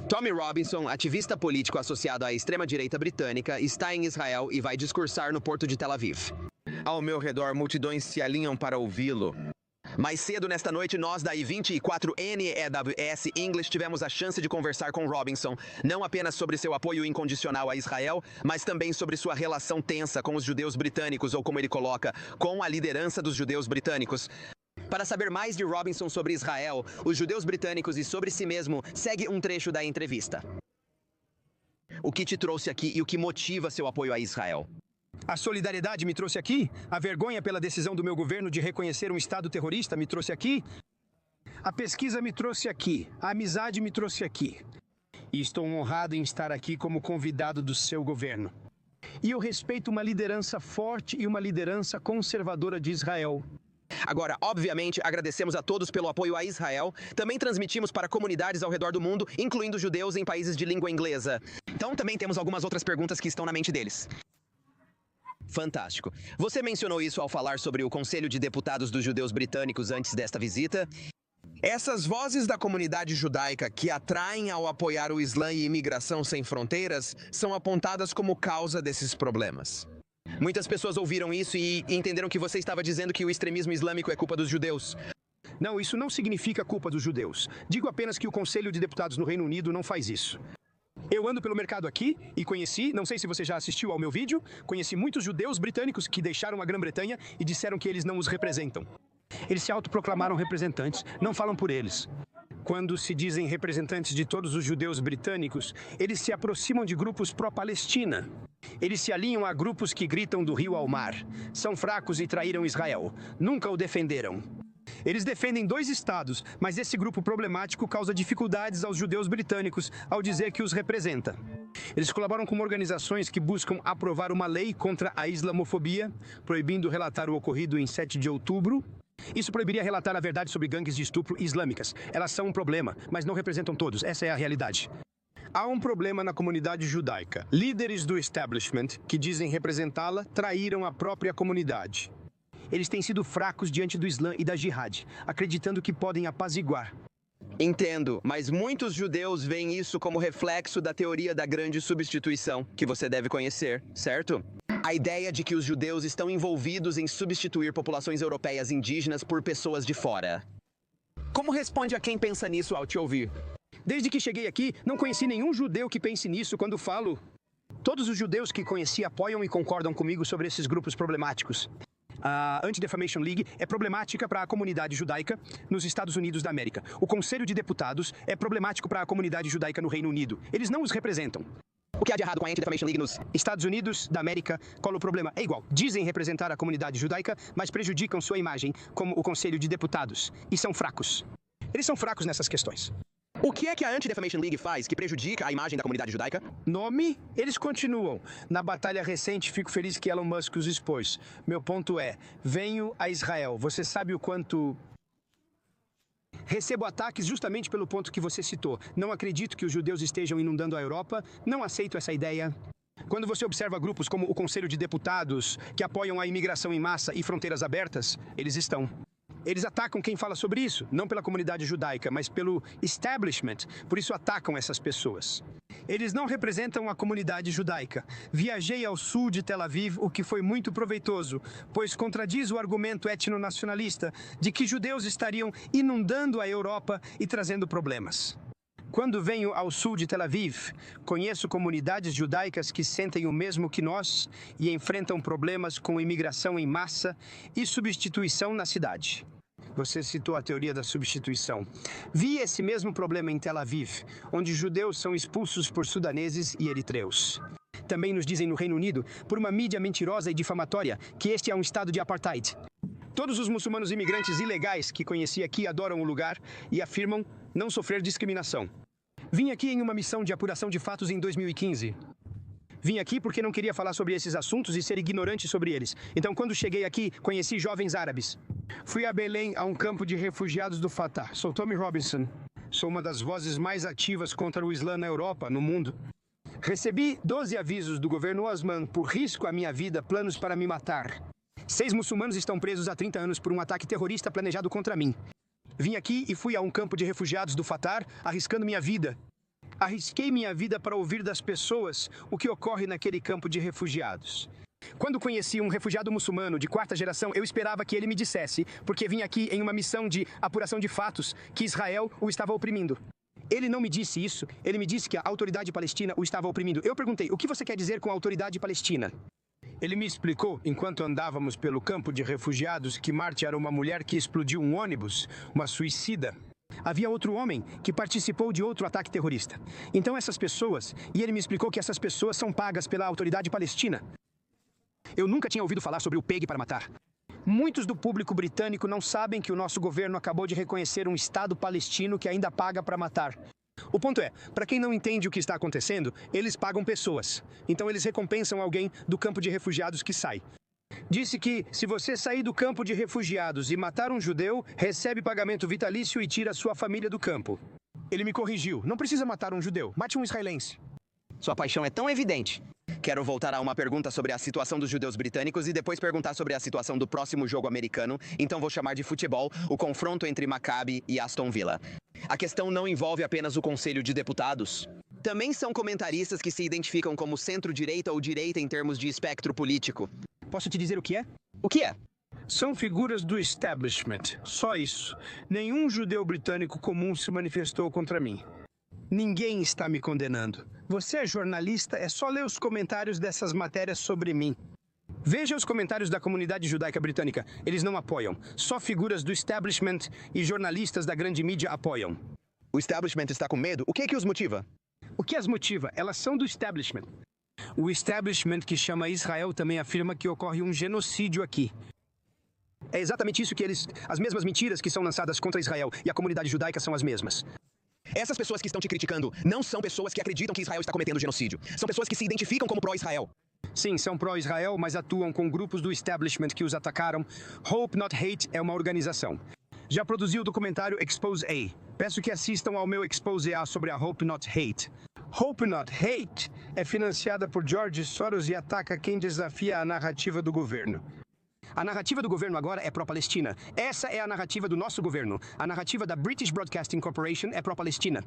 Tommy Robinson, ativista político associado à extrema-direita britânica, está em Israel e vai discursar no porto de Tel Aviv. Ao meu redor, multidões se alinham para ouvi-lo. Mais cedo nesta noite, nós da I24N EWS English tivemos a chance de conversar com Robinson, não apenas sobre seu apoio incondicional a Israel, mas também sobre sua relação tensa com os judeus britânicos, ou como ele coloca, com a liderança dos judeus britânicos. Para saber mais de Robinson sobre Israel, os judeus britânicos e sobre si mesmo, segue um trecho da entrevista. O que te trouxe aqui e o que motiva seu apoio a Israel? A solidariedade me trouxe aqui, a vergonha pela decisão do meu governo de reconhecer um Estado terrorista me trouxe aqui, a pesquisa me trouxe aqui, a amizade me trouxe aqui. E estou honrado em estar aqui como convidado do seu governo. E eu respeito uma liderança forte e uma liderança conservadora de Israel. Agora, obviamente, agradecemos a todos pelo apoio a Israel. Também transmitimos para comunidades ao redor do mundo, incluindo judeus em países de língua inglesa. Então, também temos algumas outras perguntas que estão na mente deles. Fantástico. Você mencionou isso ao falar sobre o Conselho de Deputados dos Judeus Britânicos antes desta visita? Essas vozes da comunidade judaica que atraem ao apoiar o Islã e imigração sem fronteiras são apontadas como causa desses problemas. Muitas pessoas ouviram isso e entenderam que você estava dizendo que o extremismo islâmico é culpa dos judeus. Não, isso não significa culpa dos judeus. Digo apenas que o Conselho de Deputados no Reino Unido não faz isso. Eu ando pelo mercado aqui e conheci, não sei se você já assistiu ao meu vídeo, conheci muitos judeus britânicos que deixaram a Grã-Bretanha e disseram que eles não os representam. Eles se autoproclamaram representantes, não falam por eles. Quando se dizem representantes de todos os judeus britânicos, eles se aproximam de grupos pró-Palestina. Eles se alinham a grupos que gritam do rio ao mar. São fracos e traíram Israel. Nunca o defenderam. Eles defendem 2 estados, mas esse grupo problemático causa dificuldades aos judeus britânicos ao dizer que os representa. Eles colaboram com organizações que buscam aprovar uma lei contra a islamofobia, proibindo relatar o ocorrido em 7 de outubro. Isso proibiria relatar a verdade sobre gangues de estupro islâmicas. Elas são um problema, mas não representam todos. Essa é a realidade. Há um problema na comunidade judaica. Líderes do establishment, que dizem representá-la, traíram a própria comunidade. Eles têm sido fracos diante do Islã e da Jihad, acreditando que podem apaziguar. Entendo, mas muitos judeus veem isso como reflexo da teoria da grande substituição, que você deve conhecer, certo? A ideia de que os judeus estão envolvidos em substituir populações europeias indígenas por pessoas de fora. Como responde a quem pensa nisso ao te ouvir? Desde que cheguei aqui, não conheci nenhum judeu que pense nisso quando falo. Todos os judeus que conheci apoiam e concordam comigo sobre esses grupos problemáticos. A Anti-Defamation League é problemática para a comunidade judaica nos Estados Unidos da América. O Conselho de Deputados é problemático para a comunidade judaica no Reino Unido. Eles não os representam. O que há de errado com a Anti-Defamation League nos Estados Unidos da América, qual o problema? É igual. Dizem representar a comunidade judaica, mas prejudicam sua imagem, como o Conselho de Deputados. E são fracos. Eles são fracos nessas questões. O que é que a Anti-Defamation League faz que prejudica a imagem da comunidade judaica? Nome, eles continuam. Na batalha recente, fico feliz que Elon Musk os expôs. Meu ponto é, venho a Israel. Você sabe o quanto... Recebo ataques justamente pelo ponto que você citou. Não acredito que os judeus estejam inundando a Europa. Não aceito essa ideia. Quando você observa grupos como o Conselho de Deputados, que apoiam a imigração em massa e fronteiras abertas, eles estão. Eles atacam quem fala sobre isso, não pela comunidade judaica, mas pelo establishment. Por isso atacam essas pessoas. Eles não representam a comunidade judaica. Viajei ao sul de Tel Aviv, o que foi muito proveitoso, pois contradiz o argumento etnonacionalista de que judeus estariam inundando a Europa e trazendo problemas. Quando venho ao sul de Tel Aviv, conheço comunidades judaicas que sentem o mesmo que nós e enfrentam problemas com imigração em massa e substituição na cidade. Você citou a teoria da substituição. Vi esse mesmo problema em Tel Aviv, onde judeus são expulsos por sudaneses e eritreus. Também nos dizem no Reino Unido, por uma mídia mentirosa e difamatória, que este é um estado de apartheid. Todos os muçulmanos imigrantes ilegais que conheci aqui adoram o lugar e afirmam não sofrer discriminação. Vim aqui em uma missão de apuração de fatos em 2015. Vim aqui porque não queria falar sobre esses assuntos e ser ignorante sobre eles. Então, quando cheguei aqui, conheci jovens árabes. Fui a Belém, a um campo de refugiados do Fatah. Sou Tommy Robinson. Sou uma das vozes mais ativas contra o Islã na Europa, no mundo. Recebi 12 avisos do governo Osman por risco à minha vida, planos para me matar. 6 muçulmanos estão presos há 30 anos por um ataque terrorista planejado contra mim. Vim aqui e fui a um campo de refugiados do Fatah, arriscando minha vida. Arrisquei minha vida para ouvir das pessoas o que ocorre naquele campo de refugiados. Quando conheci um refugiado muçulmano de quarta geração, eu esperava que ele me dissesse, porque vim aqui em uma missão de apuração de fatos, que Israel o estava oprimindo. Ele não me disse isso, ele me disse que a autoridade palestina o estava oprimindo. Eu perguntei, o que você quer dizer com a autoridade palestina? Ele me explicou, enquanto andávamos pelo campo de refugiados, que Marty era uma mulher que explodiu um ônibus, uma suicida. Havia outro homem que participou de outro ataque terrorista. Então essas pessoas, e ele me explicou que essas pessoas são pagas pela autoridade palestina. Eu nunca tinha ouvido falar sobre o pegue para matar. Muitos do público britânico não sabem que o nosso governo acabou de reconhecer um Estado palestino que ainda paga para matar. O ponto é, para quem não entende o que está acontecendo, eles pagam pessoas. Então eles recompensam alguém do campo de refugiados que sai. Disse que, se você sair do campo de refugiados e matar um judeu, recebe pagamento vitalício e tira sua família do campo. Ele me corrigiu. Não precisa matar um judeu. Mate um israelense. Sua paixão é tão evidente. Quero voltar a uma pergunta sobre a situação dos judeus britânicos e depois perguntar sobre a situação do próximo jogo americano. Então vou chamar de futebol o confronto entre Maccabi e Aston Villa. A questão não envolve apenas o Conselho de Deputados. Também são comentaristas que se identificam como centro-direita ou direita em termos de espectro político. Posso te dizer o que é? O que é? São figuras do establishment. Só isso. Nenhum judeu britânico comum se manifestou contra mim. Ninguém está me condenando. Você é jornalista, é só ler os comentários dessas matérias sobre mim. Veja os comentários da comunidade judaica britânica. Eles não apoiam. Só figuras do establishment e jornalistas da grande mídia apoiam. O establishment está com medo? O que é que os motiva? O que as motiva? Elas são do establishment. O establishment que chama Israel também afirma que ocorre um genocídio aqui. É exatamente isso que eles... As mesmas mentiras que são lançadas contra Israel e a comunidade judaica são as mesmas. Essas pessoas que estão te criticando não são pessoas que acreditam que Israel está cometendo genocídio. São pessoas que se identificam como pró-Israel. Sim, são pró-Israel, mas atuam com grupos do establishment que os atacaram. Hope Not Hate é uma organização. Já produzi o documentário Expose A. Peço que assistam ao meu Expose A sobre a Hope Not Hate. Hope Not Hate é financiada por George Soros e ataca quem desafia a narrativa do governo. A narrativa do governo agora é pró-Palestina. Essa é a narrativa do nosso governo. A narrativa da British Broadcasting Corporation é pró-Palestina.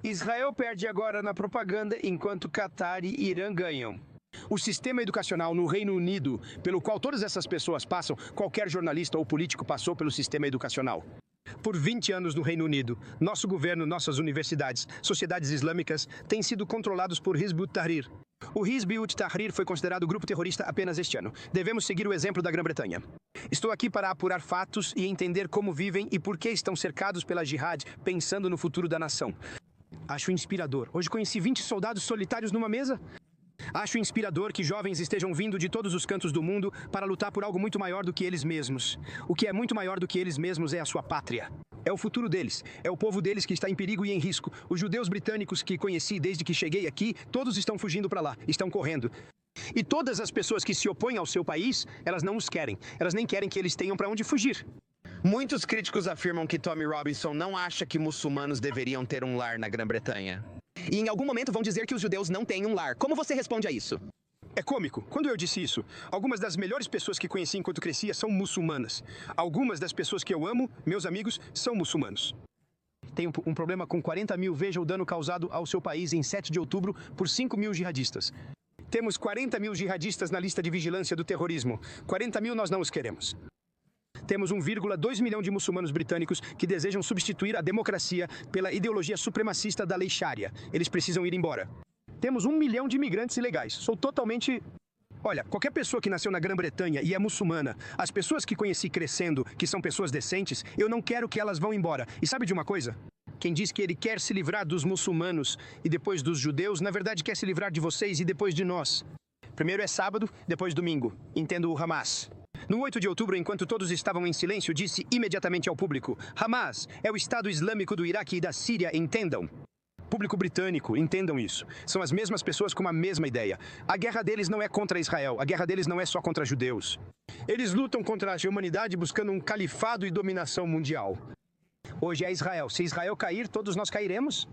Israel perde agora na propaganda enquanto Catar e Irã ganham. O sistema educacional no Reino Unido, pelo qual todas essas pessoas passam, qualquer jornalista ou político passou pelo sistema educacional. Por 20 anos no Reino Unido, nosso governo, nossas universidades, sociedades islâmicas têm sido controlados por Hizb ut-Tahrir. O Hizb ut-Tahrir foi considerado grupo terrorista apenas este ano. Devemos seguir o exemplo da Grã-Bretanha. Estou aqui para apurar fatos e entender como vivem e por que estão cercados pela jihad, pensando no futuro da nação. Acho inspirador. Hoje conheci 20 soldados solitários numa mesa. Acho inspirador que jovens estejam vindo de todos os cantos do mundo para lutar por algo muito maior do que eles mesmos. O que é muito maior do que eles mesmos é a sua pátria. É o futuro deles. É o povo deles que está em perigo e em risco. Os judeus britânicos que conheci desde que cheguei aqui, todos estão fugindo para lá, estão correndo. E todas as pessoas que se opõem ao seu país, elas não os querem. Elas nem querem que eles tenham para onde fugir. Muitos críticos afirmam que Tommy Robinson não acha que muçulmanos deveriam ter um lar na Grã-Bretanha. E em algum momento vão dizer que os judeus não têm um lar. Como você responde a isso? É cômico. Quando eu disse isso, algumas das melhores pessoas que conheci enquanto crescia são muçulmanas. Algumas das pessoas que eu amo, meus amigos, são muçulmanos. Tenho um problema com 40 mil. Veja o dano causado ao seu país em 7 de outubro por 5 mil jihadistas. Temos 40 mil jihadistas na lista de vigilância do terrorismo. 40 mil nós não os queremos. Temos 1,2 milhão de muçulmanos britânicos que desejam substituir a democracia pela ideologia supremacista da lei Sharia. Eles precisam ir embora. Temos 1 milhão de imigrantes ilegais. Sou totalmente... Olha, qualquer pessoa que nasceu na Grã-Bretanha e é muçulmana, as pessoas que conheci crescendo, que são pessoas decentes, eu não quero que elas vão embora. E sabe de uma coisa? Quem diz que ele quer se livrar dos muçulmanos e depois dos judeus, na verdade quer se livrar de vocês e depois de nós. Primeiro é sábado, depois domingo. Entendo o Hamas. No 8 de outubro, enquanto todos estavam em silêncio, disse imediatamente ao público: Hamas é o Estado Islâmico do Iraque e da Síria, entendam. Público britânico, entendam isso. São as mesmas pessoas com a mesma ideia. A guerra deles não é contra Israel, a guerra deles não é só contra judeus. Eles lutam contra a humanidade buscando um califado e dominação mundial. Hoje é Israel. Se Israel cair, todos nós cairemos.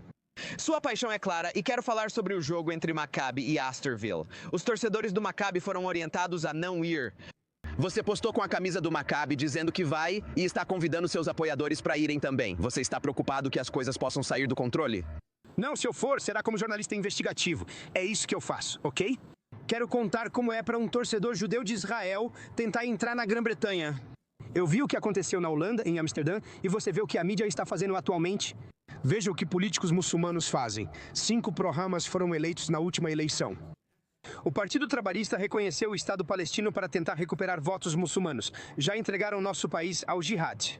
Sua paixão é clara e quero falar sobre o jogo entre Maccabi e Aston Villa. Os torcedores do Maccabi foram orientados a não ir. Você postou com a camisa do Maccabi dizendo que vai e está convidando seus apoiadores para irem também. Você está preocupado que as coisas possam sair do controle? Não, se eu for, será como jornalista investigativo. É isso que eu faço, ok? Quero contar como é para um torcedor judeu de Israel tentar entrar na Grã-Bretanha. Eu vi o que aconteceu na Holanda, em Amsterdã, e você vê o que a mídia está fazendo atualmente. Veja o que políticos muçulmanos fazem. 5 pro-Hamas foram eleitos na última eleição. O Partido Trabalhista reconheceu o Estado palestino para tentar recuperar votos muçulmanos. Já entregaram nosso país ao jihad.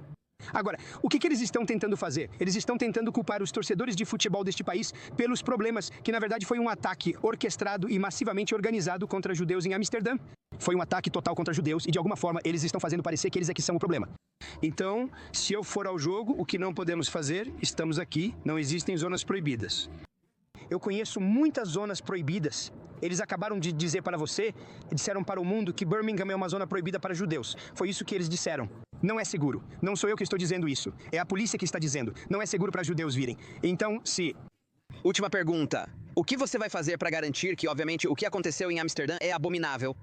Agora, o que eles estão tentando fazer? Eles estão tentando culpar os torcedores de futebol deste país pelos problemas, que na verdade foi um ataque orquestrado e massivamente organizado contra judeus em Amsterdã. Foi um ataque total contra judeus e de alguma forma eles estão fazendo parecer que eles é que são o problema. Então, se eu for ao jogo, o que não podemos fazer, estamos aqui, não existem zonas proibidas. Eu conheço muitas zonas proibidas. Eles acabaram de dizer para você, disseram para o mundo que Birmingham é uma zona proibida para judeus. Foi isso que eles disseram. Não é seguro. Não sou eu que estou dizendo isso. É a polícia que está dizendo. Não é seguro para judeus virem. Então, se... Última pergunta. O que você vai fazer para garantir que, obviamente, o que aconteceu em Amsterdã é abominável?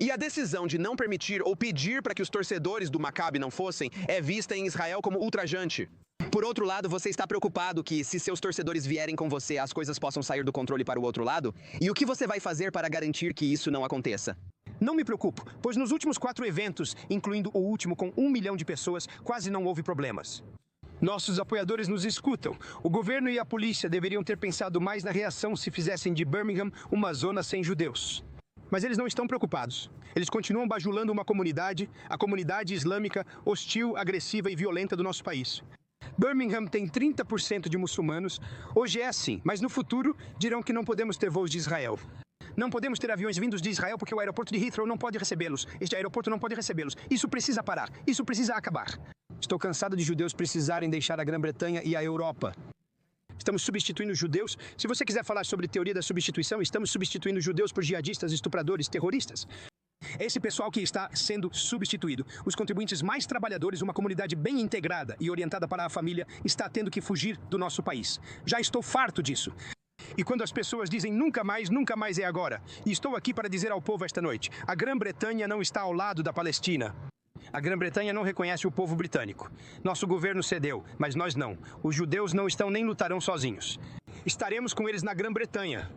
E a decisão de não permitir ou pedir para que os torcedores do Maccabi não fossem é vista em Israel como ultrajante. Por outro lado, você está preocupado que, se seus torcedores vierem com você, as coisas possam sair do controle para o outro lado? E o que você vai fazer para garantir que isso não aconteça? Não me preocupo, pois nos últimos 4 eventos, incluindo o último com 1 milhão de pessoas, quase não houve problemas. Nossos apoiadores nos escutam. O governo e a polícia deveriam ter pensado mais na reação se fizessem de Birmingham uma zona sem judeus. Mas eles não estão preocupados. Eles continuam bajulando uma comunidade, a comunidade islâmica hostil, agressiva e violenta do nosso país. Birmingham tem 30% de muçulmanos. Hoje é assim, mas no futuro dirão que não podemos ter voos de Israel. Não podemos ter aviões vindos de Israel porque o aeroporto de Heathrow não pode recebê-los. Este aeroporto não pode recebê-los. Isso precisa parar. Isso precisa acabar. Estou cansado de judeus precisarem deixar a Grã-Bretanha e a Europa. Estamos substituindo judeus. Se você quiser falar sobre teoria da substituição, estamos substituindo judeus por jihadistas, estupradores, terroristas. Esse pessoal que está sendo substituído. Os contribuintes mais trabalhadores, uma comunidade bem integrada e orientada para a família, está tendo que fugir do nosso país. Já estou farto disso. E quando as pessoas dizem nunca mais é agora. E estou aqui para dizer ao povo esta noite, a Grã-Bretanha não está ao lado da Palestina. A Grã-Bretanha não reconhece o povo britânico. Nosso governo cedeu, mas nós não. Os judeus não estão nem lutarão sozinhos. Estaremos com eles na Grã-Bretanha.